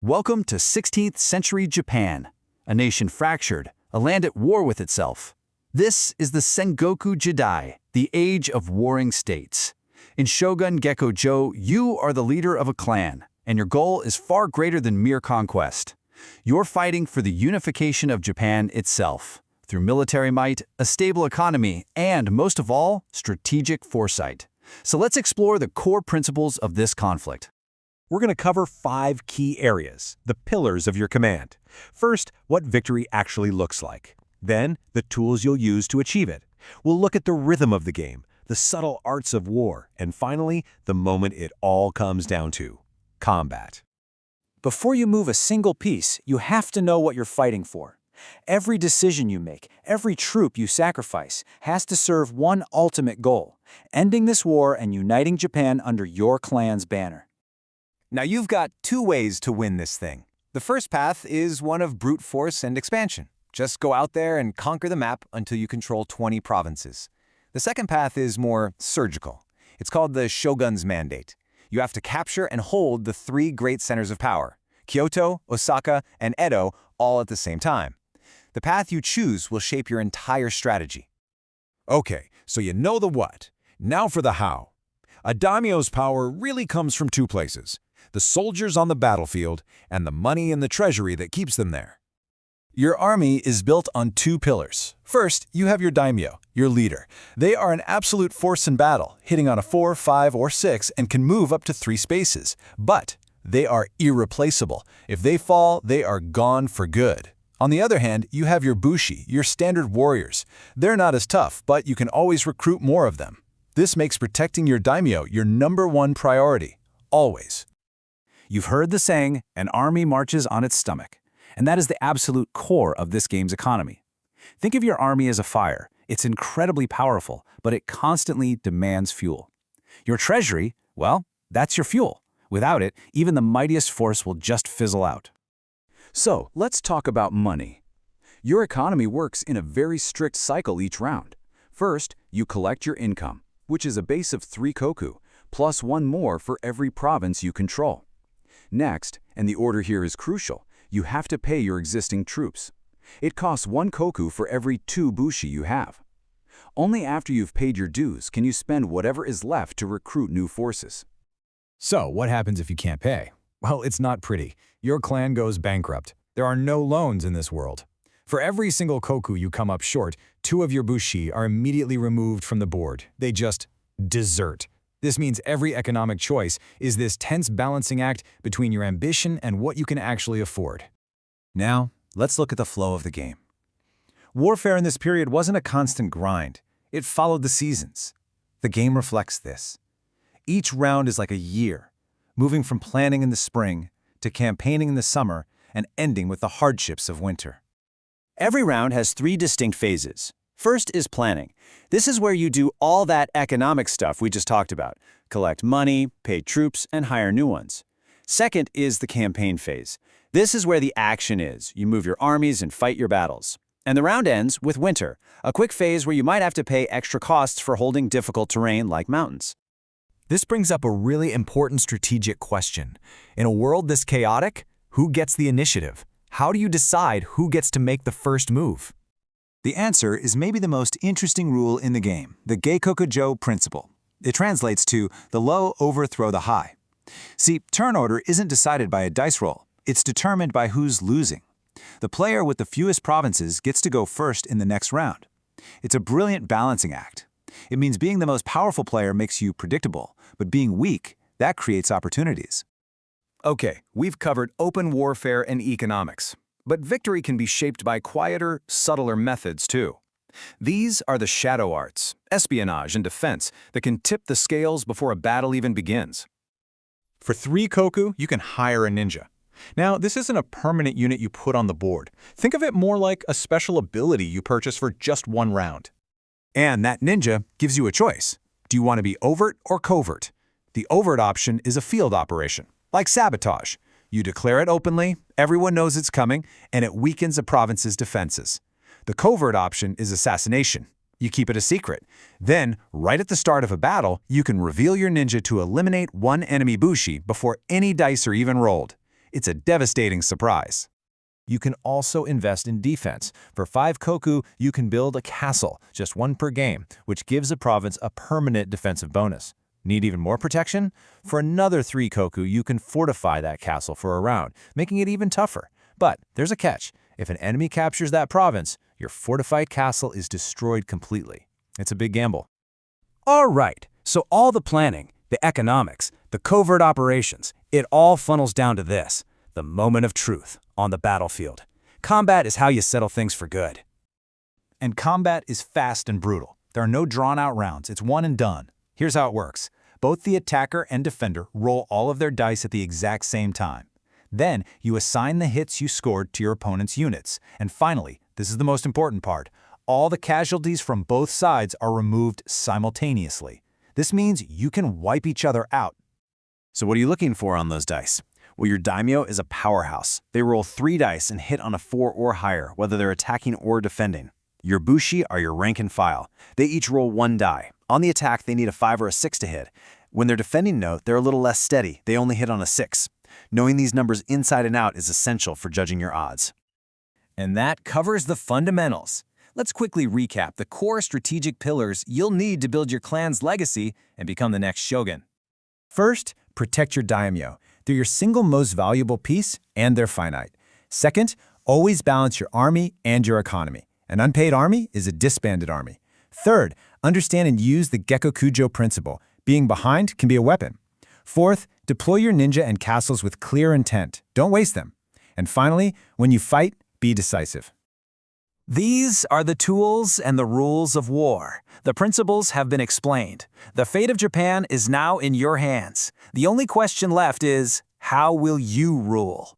Welcome to 16th century Japan, a nation fractured, a land at war with itself. This is the Sengoku Jidai, the age of warring states. In Shogun Gekokujō, you are the leader of a clan, and your goal is far greater than mere conquest. You're fighting for the unification of Japan itself, through military might, a stable economy, and, most of all, strategic foresight. So let's explore the core principles of this conflict. We're going to cover 5 key areas, the pillars of your command. First, what victory actually looks like. Then, the tools you'll use to achieve it. We'll look at the rhythm of the game, the subtle arts of war, and finally, the moment it all comes down to, combat. Before you move a single piece, you have to know what you're fighting for. Every decision you make, every troop you sacrifice, has to serve one ultimate goal, ending this war and uniting Japan under your clan's banner. Now you've got 2 ways to win this thing. The first path is one of brute force and expansion. Just go out there and conquer the map until you control 20 provinces. The second path is more surgical. It's called the Shogun's Mandate. You have to capture and hold the 3 great centers of power, Kyoto, Osaka, and Edo, all at the same time. The path you choose will shape your entire strategy. Okay, so you know the what. Now for the how. A daimyo's power really comes from 2 places: the soldiers on the battlefield and the money in the treasury that keeps them there. Your army is built on 2 pillars. First, you have your daimyo, your leader. They are an absolute force in battle, hitting on a 4, 5, or 6 and can move up to 3 spaces. But they are irreplaceable. If they fall, they are gone for good. On the other hand, you have your bushi, your standard warriors. They're not as tough, but you can always recruit more of them. This makes protecting your daimyo your #1 priority, always. You've heard the saying, an army marches on its stomach. And that is the absolute core of this game's economy. Think of your army as a fire. It's incredibly powerful, but it constantly demands fuel. Your treasury, well, that's your fuel. Without it, even the mightiest force will just fizzle out. So, let's talk about money. Your economy works in a very strict cycle each round. First, you collect your income, which is a base of 3 koku, plus 1 more for every province you control. Next, and the order here is crucial, you have to pay your existing troops. It costs 1 koku for every 2 bushi you have. Only after you've paid your dues can you spend whatever is left to recruit new forces. So, what happens if you can't pay? Well, it's not pretty. Your clan goes bankrupt. There are no loans in this world. For every single koku you come up short, 2 of your bushi are immediately removed from the board. They just desert. This means every economic choice is this tense balancing act between your ambition and what you can actually afford. Now, let's look at the flow of the game. Warfare in this period wasn't a constant grind. It followed the seasons. The game reflects this. Each round is like a year, moving from planning in the spring to campaigning in the summer and ending with the hardships of winter. Every round has 3 distinct phases. First is planning. This is where you do all that economic stuff we just talked about. Collect money, pay troops, and hire new ones. Second is the campaign phase. This is where the action is. You move your armies and fight your battles. And the round ends with winter, a quick phase where you might have to pay extra costs for holding difficult terrain like mountains. This brings up a really important strategic question. In a world this chaotic, who gets the initiative? How do you decide who gets to make the first move? The answer is maybe the most interesting rule in the game, the Gekokujō principle. It translates to the low overthrow the high. See, turn order isn't decided by a dice roll. It's determined by who's losing. The player with the fewest provinces gets to go first in the next round. It's a brilliant balancing act. It means being the most powerful player makes you predictable, but being weak, that creates opportunities. Okay, we've covered open warfare and economics. But victory can be shaped by quieter, subtler methods, too. These are the shadow arts, espionage and defense, that can tip the scales before a battle even begins. For 3 koku, you can hire a ninja. Now, this isn't a permanent unit you put on the board. Think of it more like a special ability you purchase for just 1 round. And that ninja gives you a choice. Do you want to be overt or covert? The overt option is a field operation, like sabotage. You declare it openly, everyone knows it's coming, and it weakens a province's defenses. The covert option is assassination. You keep it a secret. Then, right at the start of a battle, you can reveal your ninja to eliminate 1 enemy bushi before any dice are even rolled. It's a devastating surprise. You can also invest in defense. For 5 koku, you can build a castle, just 1 per game, which gives a province a permanent defensive bonus. Need even more protection? For another 3 koku, you can fortify that castle for a round, making it even tougher. But there's a catch. If an enemy captures that province, your fortified castle is destroyed completely. It's a big gamble. All right, so all the planning, the economics, the covert operations, it all funnels down to this: the moment of truth on the battlefield. Combat is how you settle things for good. And combat is fast and brutal. There are no drawn-out rounds. It's one and done. Here's how it works. Both the attacker and defender roll all of their dice at the exact same time. Then, you assign the hits you scored to your opponent's units. And finally, this is the most important part, all the casualties from both sides are removed simultaneously. This means you can wipe each other out. So what are you looking for on those dice? Well, your daimyo is a powerhouse. They roll 3 dice and hit on a 4 or higher, whether they're attacking or defending. Your bushi are your rank and file. They each roll 1 die. On the attack, they need a 5 or a 6 to hit. When they're defending, note, they're a little less steady. They only hit on a 6. Knowing these numbers inside and out is essential for judging your odds. And that covers the fundamentals. Let's quickly recap the core strategic pillars you'll need to build your clan's legacy and become the next shogun. First, protect your daimyo. They're your single most valuable piece, and they're finite. Second, always balance your army and your economy. An unpaid army is a disbanded army. Third, understand and use the Gekokujō principle. Being behind can be a weapon. Fourth, deploy your ninja and castles with clear intent. Don't waste them. And finally, when you fight, be decisive. These are the tools and the rules of war. The principles have been explained. The fate of Japan is now in your hands. The only question left is, how will you rule?